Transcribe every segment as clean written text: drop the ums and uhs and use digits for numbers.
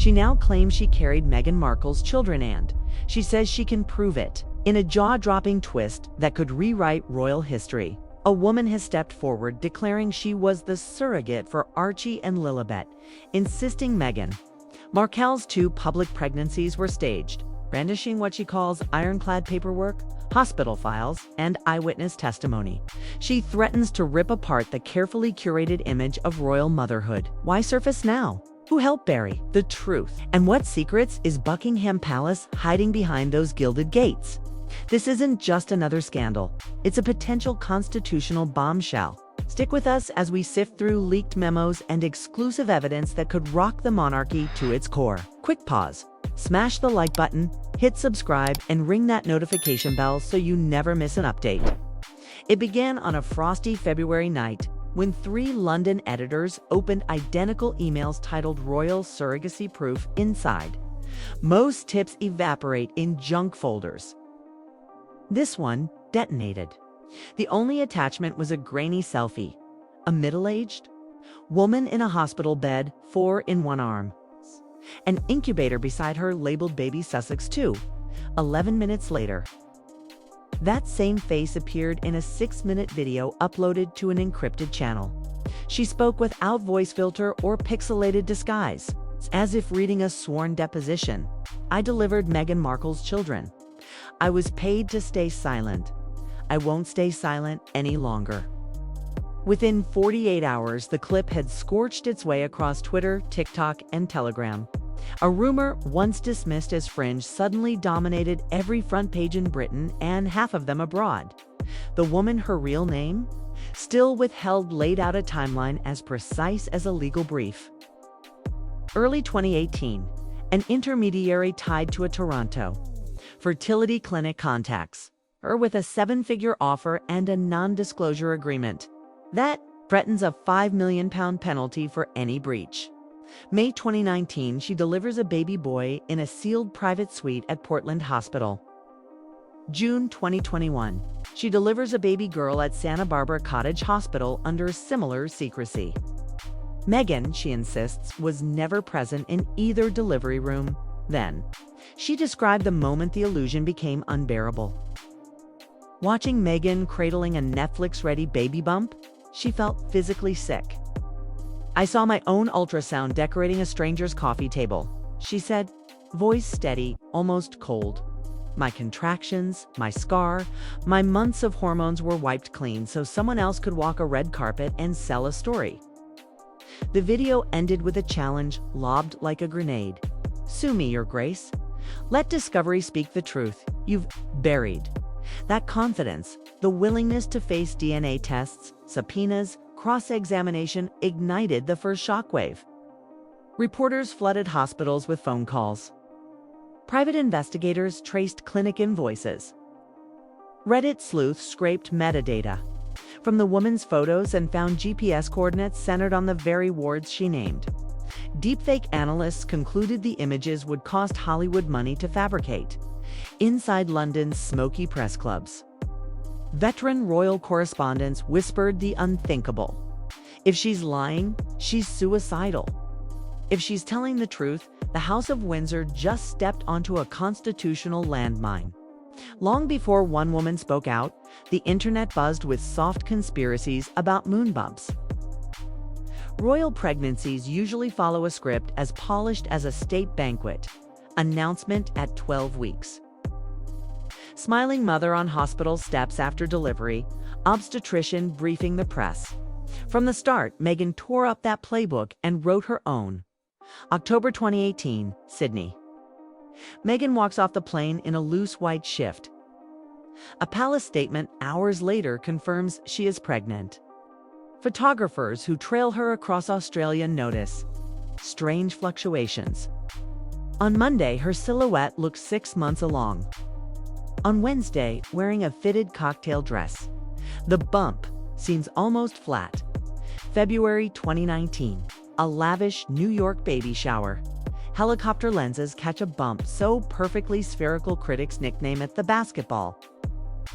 She now claims she carried Meghan Markle's children, and she says she can prove it. In a jaw-dropping twist that could rewrite royal history, a woman has stepped forward declaring she was the surrogate for Archie and Lilibet, insisting Meghan Markle's 2 public pregnancies were staged, brandishing what she calls ironclad paperwork, hospital files, and eyewitness testimony. She threatens to rip apart the carefully curated image of royal motherhood. Why surface now? Who helped bury the truth? And what secrets is Buckingham Palace hiding behind those gilded gates? This isn't just another scandal. It's a potential constitutional bombshell. Stick with us as we sift through leaked memos and exclusive evidence that could rock the monarchy to its core. Quick pause. Smash the like button, hit subscribe, and ring that notification bell so you never miss an update. It began on a frosty February night when 3 London editors opened identical emails titled Royal Surrogacy Proof inside. Most tips evaporate in junk folders. This one detonated. The only attachment was a grainy selfie. A middle-aged woman in a hospital bed, 4 in one arm. An incubator beside her labeled Baby Sussex 2. 11 minutes later, that same face appeared in a 6-minute video uploaded to an encrypted channel. She spoke without voice filter or pixelated disguise, as if reading a sworn deposition. I delivered Meghan Markle's children. I was paid to stay silent. I won't stay silent any longer. Within 48 hours, the clip had scorched its way across Twitter, TikTok, and Telegram. A rumor once dismissed as fringe suddenly dominated every front page in Britain and half of them abroad. The woman, her real name, still withheld, laid out a timeline as precise as a legal brief. Early 2018, an intermediary tied to a Toronto fertility clinic contacts her with a 7-figure offer and a non-disclosure agreement that threatens a £5 million penalty for any breach. May 2019, she delivers a baby boy in a sealed private suite at Portland Hospital. June 2021, she delivers a baby girl at Santa Barbara Cottage Hospital under similar secrecy. Meghan, she insists, was never present in either delivery room. Then, she described the moment the illusion became unbearable. Watching Meghan cradling a Netflix-ready baby bump, she felt physically sick. I saw my own ultrasound decorating a stranger's coffee table, she said, voice steady, almost cold. My contractions, my scar, my months of hormones were wiped clean so someone else could walk a red carpet and sell a story. The video ended with a challenge lobbed like a grenade. Sue me, Your Grace. Let Discovery speak the truth. You've buried. That confidence, the willingness to face DNA tests, subpoenas, cross-examination ignited the first shockwave. Reporters flooded hospitals with phone calls. Private investigators traced clinic invoices. Reddit sleuths scraped metadata from the woman's photos and found GPS coordinates centered on the very wards she named. Deepfake analysts concluded the images would cost Hollywood money to fabricate. Inside London's smoky press clubs, veteran royal correspondents whispered the unthinkable. If she's lying, she's suicidal. If she's telling the truth, the House of Windsor just stepped onto a constitutional landmine. Long before one woman spoke out, the internet buzzed with soft conspiracies about moon bumps. Royal pregnancies usually follow a script as polished as a state banquet. Announcement at 12 weeks. Smiling mother on hospital steps after delivery, obstetrician briefing the press. From the start, Meghan tore up that playbook and wrote her own. October 2018, Sydney. Meghan walks off the plane in a loose white shift. A palace statement hours later confirms she is pregnant. Photographers who trail her across Australia notice strange fluctuations. On Monday, her silhouette looks 6 months along. On Wednesday, wearing a fitted cocktail dress, the bump seems almost flat. February 2019, a lavish New York baby shower. Helicopter lenses catch a bump so perfectly spherical critics nickname it the basketball.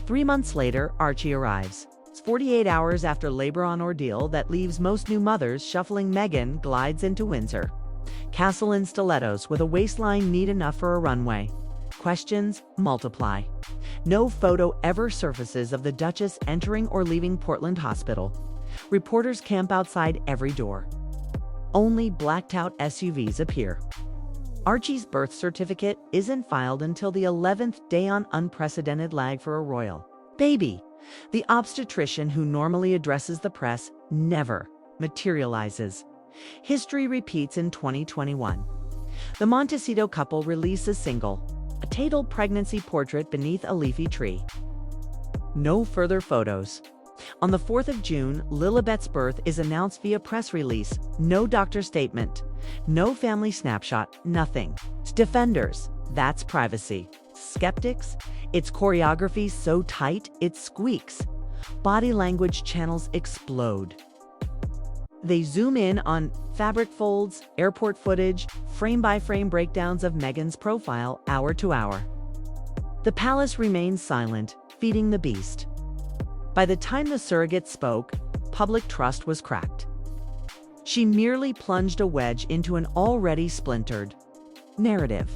3 months later, Archie arrives. It's 48 hours after labor on ordeal that leaves most new mothers shuffling. Meghan glides into Windsor. Castle in stilettos with a waistline neat enough for a runway. Questions multiply. No photo ever surfaces of the Duchess entering or leaving Portland Hospital. Reporters camp outside every door. Only blacked-out SUVs appear. Archie's birth certificate isn't filed until the 11th day on unprecedented lag for a royal baby. The obstetrician who normally addresses the press never materializes. History repeats in 2021. The Montecito couple release a single, a Tatal pregnancy portrait beneath a leafy tree. No further photos. On the 4th of June, Lilibet's birth is announced via press release. No doctor statement. No family snapshot. Nothing. Defenders, that's privacy. Skeptics, it's choreography so tight it squeaks. Body language channels explode. They zoom in on fabric folds, airport footage, frame-by-frame breakdowns of Meghan's profile hour to hour. The palace remains silent, feeding the beast. By the time the surrogate spoke, public trust was cracked. She merely plunged a wedge into an already splintered narrative.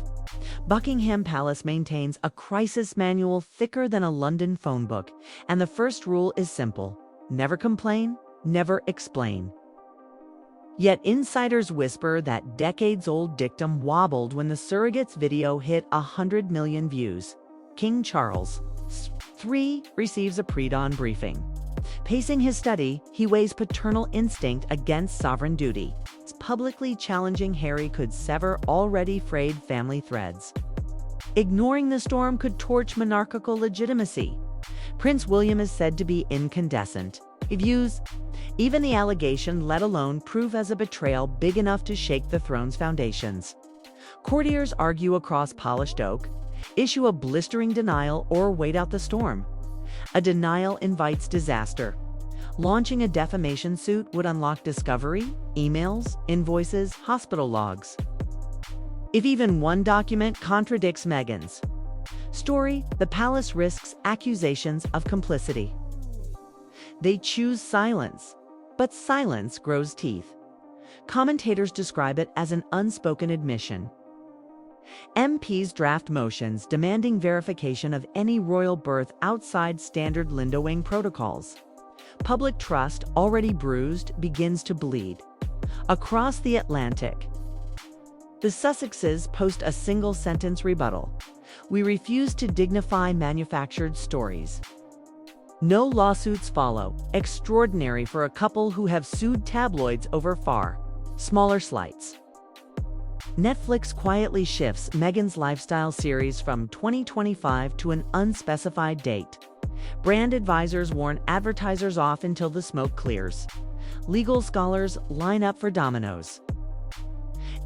Buckingham Palace maintains a crisis manual thicker than a London phone book, and the first rule is simple: never complain, never explain. Yet insiders whisper that decades-old dictum wobbled when the surrogate's video hit 100 million views. King Charles III receives a pre-dawn briefing. Pacing his study, he weighs paternal instinct against sovereign duty, publicly challenging Harry could sever already frayed family threads. Ignoring the storm could torch monarchical legitimacy. Prince William is said to be incandescent. Views, even the allegation, let alone proof as a betrayal big enough to shake the throne's foundations. Courtiers argue across polished oak, issue a blistering denial, or wait out the storm. A denial invites disaster. Launching a defamation suit would unlock discovery, emails, invoices, hospital logs. If even one document contradicts Meghan's story, the palace risks accusations of complicity. They choose silence, but silence grows teeth. Commentators describe it as an unspoken admission. MPs draft motions demanding verification of any royal birth outside standard Lindowing protocols. Public trust, already bruised, begins to bleed. Across the Atlantic, the Sussexes post a single-sentence rebuttal: "We refuse to dignify manufactured stories." No lawsuits follow, extraordinary for a couple who have sued tabloids over far smaller slights. Netflix quietly shifts Meghan's lifestyle series from 2025 to an unspecified date. Brand advisors warn advertisers off until the smoke clears. Legal scholars line up for dominoes.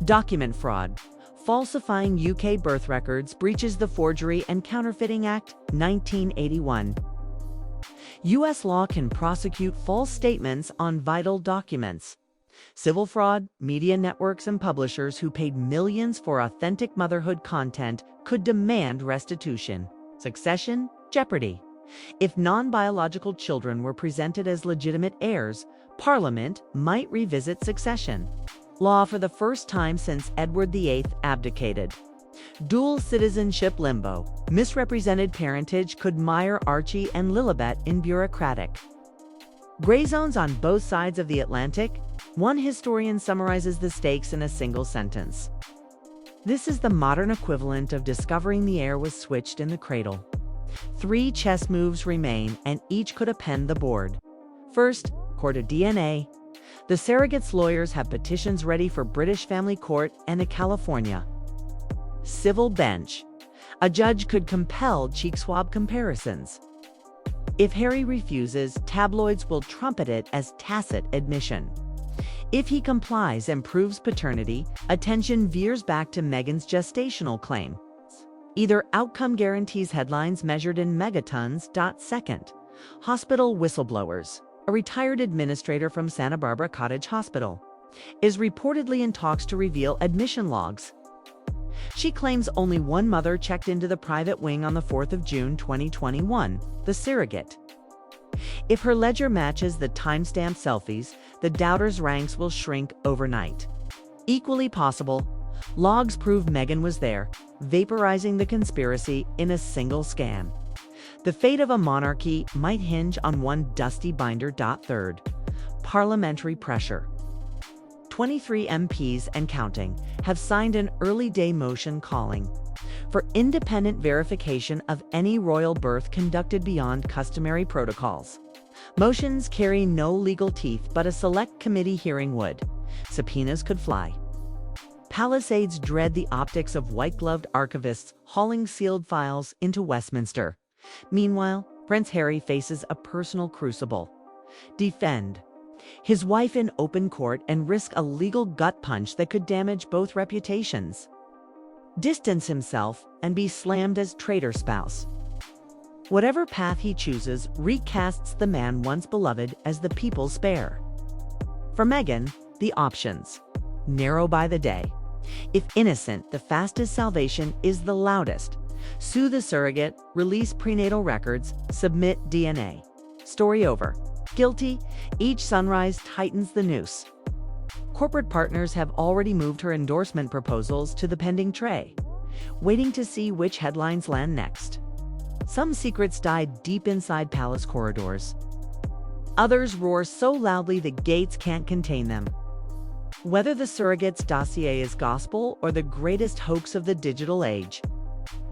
Document fraud. Falsifying UK birth records breaches the Forgery and Counterfeiting Act, 1981. U.S. law can prosecute false statements on vital documents. Civil fraud, media networks and publishers who paid millions for authentic motherhood content could demand restitution. Succession, jeopardy. If non-biological children were presented as legitimate heirs, Parliament might revisit succession law for the first time since Edward VIII abdicated. Dual citizenship limbo. Misrepresented parentage could mire Archie and Lilibet in bureaucratic gray zones on both sides of the Atlantic. One historian summarizes the stakes in a single sentence: "This is the modern equivalent of discovering the heir was switched in the cradle." 3 chess moves remain, and each could append the board. First, court of DNA. The surrogate's lawyers have petitions ready for British family court and the California civil bench. A judge could compel cheek swab comparisons. If Harry refuses, tabloids will trumpet it as tacit admission. If he complies and proves paternity, attention veers back to Meghan's gestational claim. Either outcome guarantees headlines measured in megatons. Second, hospital whistleblowers. A retired administrator from Santa Barbara Cottage Hospital is reportedly in talks to reveal admission logs. She claims only one mother checked into the private wing on the 4th of June 2021, the surrogate. If her ledger matches the timestamped selfies, the doubters' ranks will shrink overnight. Equally possible, logs prove Meghan was there, vaporizing the conspiracy in a single scan. The fate of a monarchy might hinge on one dusty binder. Third, parliamentary pressure. 23 MPs and counting have signed an early-day motion calling for independent verification of any royal birth conducted beyond customary protocols. Motions carry no legal teeth, but a select committee hearing would. Subpoenas could fly. Palace aides dread the optics of white-gloved archivists hauling sealed files into Westminster. Meanwhile, Prince Harry faces a personal crucible. Defend his wife in open court and risk a legal gut punch that could damage both reputations. Distance himself and be slammed as traitor spouse. Whatever path he chooses recasts the man once beloved as the people's spare. For Meghan, the options narrow by the day. If innocent, the fastest salvation is the loudest. Sue the surrogate, release prenatal records, submit DNA. Story over. Guilty, each sunrise tightens the noose. Corporate partners have already moved her endorsement proposals to the pending tray, waiting to see which headlines land next. Some secrets die deep inside palace corridors. Others roar so loudly the gates can't contain them. Whether the surrogate's dossier is gospel or the greatest hoax of the digital age,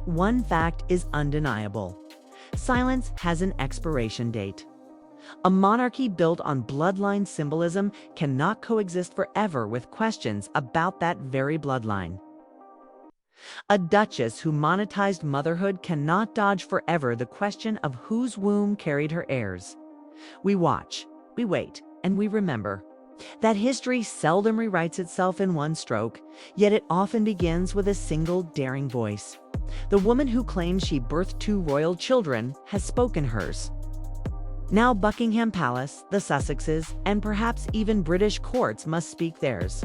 one fact is undeniable. Silence has an expiration date. A monarchy built on bloodline symbolism cannot coexist forever with questions about that very bloodline. A duchess who monetized motherhood cannot dodge forever the question of whose womb carried her heirs. We watch, we wait, and we remember. That history seldom rewrites itself in one stroke, yet it often begins with a single daring voice. The woman who claims she birthed 2 royal children has spoken hers. Now Buckingham Palace, the Sussexes, and perhaps even British courts must speak theirs.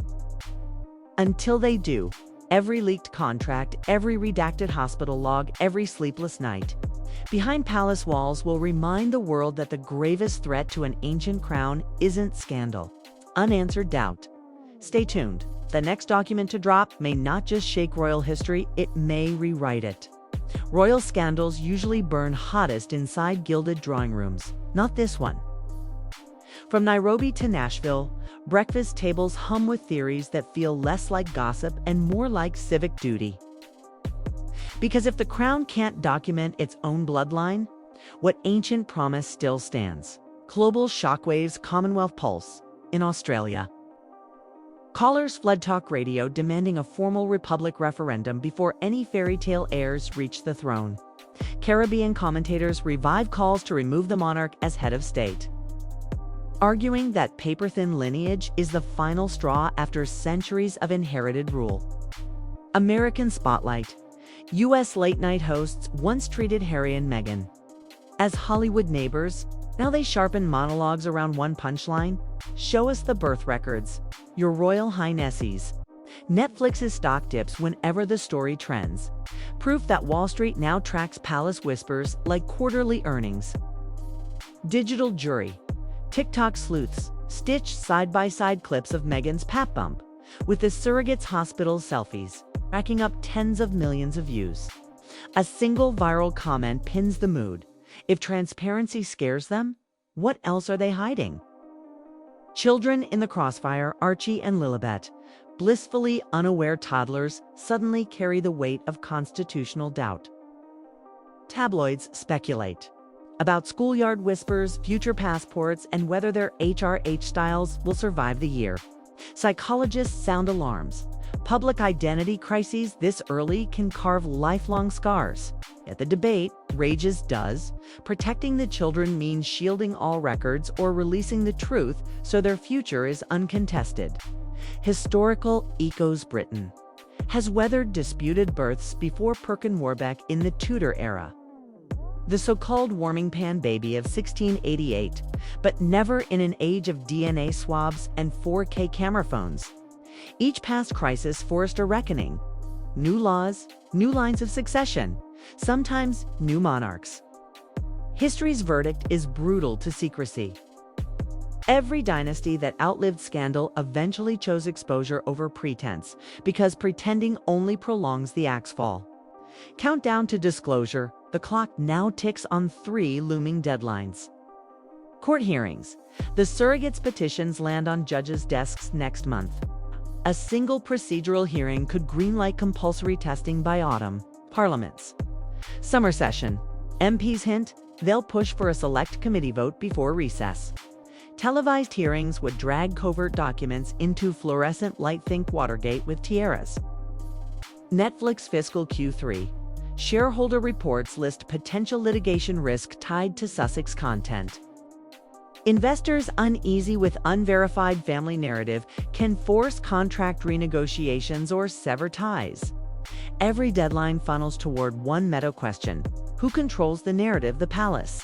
Until they do, every leaked contract, every redacted hospital log, every sleepless night behind palace walls will remind the world that the gravest threat to an ancient crown isn't scandal, unanswered doubt. Stay tuned. The next document to drop may not just shake royal history, it may rewrite it. Royal scandals usually burn hottest inside gilded drawing rooms. Not this one. From Nairobi to Nashville, breakfast tables hum with theories that feel less like gossip and more like civic duty. Because if the crown can't document its own bloodline, what ancient promise still stands? Global shockwaves, Commonwealth pulse in Australia. Callers flood talk radio demanding a formal republic referendum before any fairy tale heirs reach the throne. Caribbean commentators revive calls to remove the monarch as head of state, arguing that paper-thin lineage is the final straw after centuries of inherited rule. American Spotlight. U.S. late-night hosts once treated Harry and Meghan as Hollywood neighbors. Now they sharpen monologues around one punchline. Show us the birth records, Your Royal Highnesses. Netflix's stock dips whenever the story trends. Proof that Wall Street now tracks palace whispers like quarterly earnings. Digital jury. TikTok sleuths stitch side-by-side clips of Meghan's pap bump with the surrogate's hospital selfies, racking up tens of millions of views. A single viral comment pins the mood. If transparency scares them, what else are they hiding? Children in the crossfire, Archie and Lilibet, blissfully unaware toddlers, suddenly carry the weight of constitutional doubt. Tabloids speculate about schoolyard whispers, future passports, and whether their HRH styles will survive the year. Psychologists sound alarms. Public identity crises this early can carve lifelong scars. Yet the debate rages. Does protecting the children mean shielding all records or releasing the truth so their future is uncontested? Historical echoes. Britain has weathered disputed births before Perkin Warbeck in the Tudor era. The so-called warming pan baby of 1688, but never in an age of DNA swabs and 4K camera phones. Each past crisis forced a reckoning. New laws, new lines of succession, sometimes new monarchs. History's verdict is brutal to secrecy. Every dynasty that outlived scandal eventually chose exposure over pretense, because pretending only prolongs the axe fall. Countdown to disclosure, the clock now ticks on 3 looming deadlines. Court hearings. The surrogate's petitions land on judges' desks next month. A single procedural hearing could greenlight compulsory testing by autumn. Parliaments. Summer session. MPs hint they'll push for a select committee vote before recess. Televised hearings would drag covert documents into fluorescent light. Think Watergate with tiaras. Netflix fiscal Q3. Shareholder reports list potential litigation risk tied to Sussex content. Investors uneasy with unverified family narrative can force contract renegotiations or sever ties. Every deadline funnels toward one meta question: who controls the narrative? The palace,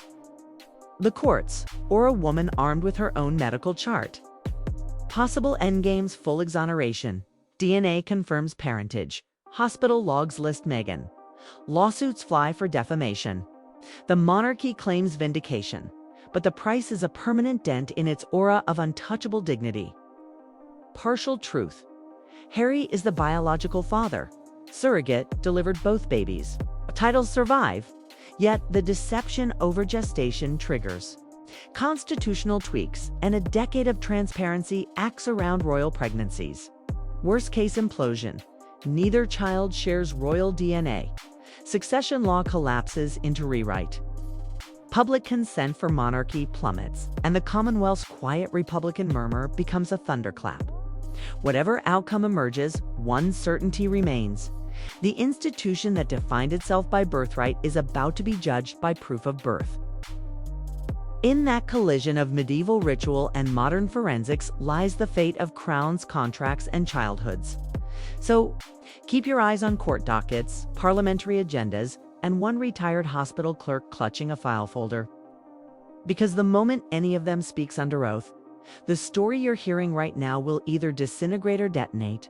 the courts, or a woman armed with her own medical chart? Possible endgames: full exoneration. DNA confirms parentage. Hospital logs list Meghan. Lawsuits fly for defamation. The monarchy claims vindication, but the price is a permanent dent in its aura of untouchable dignity. Partial truth. Harry is the biological father. Surrogate delivered both babies. Titles survive, yet the deception over gestation triggers. Constitutional tweaks and a decade of transparency acts around royal pregnancies. Worst-case implosion. Neither child shares royal DNA. Succession law collapses into rewrite. Public consent for monarchy plummets, and the Commonwealth's quiet Republican murmur becomes a thunderclap. Whatever outcome emerges, one certainty remains: the institution that defined itself by birthright is about to be judged by proof of birth. In that collision of medieval ritual and modern forensics lies the fate of crowns, contracts, and childhoods. So, keep your eyes on court dockets, parliamentary agendas, and one retired hospital clerk clutching a file folder. Because the moment any of them speaks under oath, the story you're hearing right now will either disintegrate or detonate.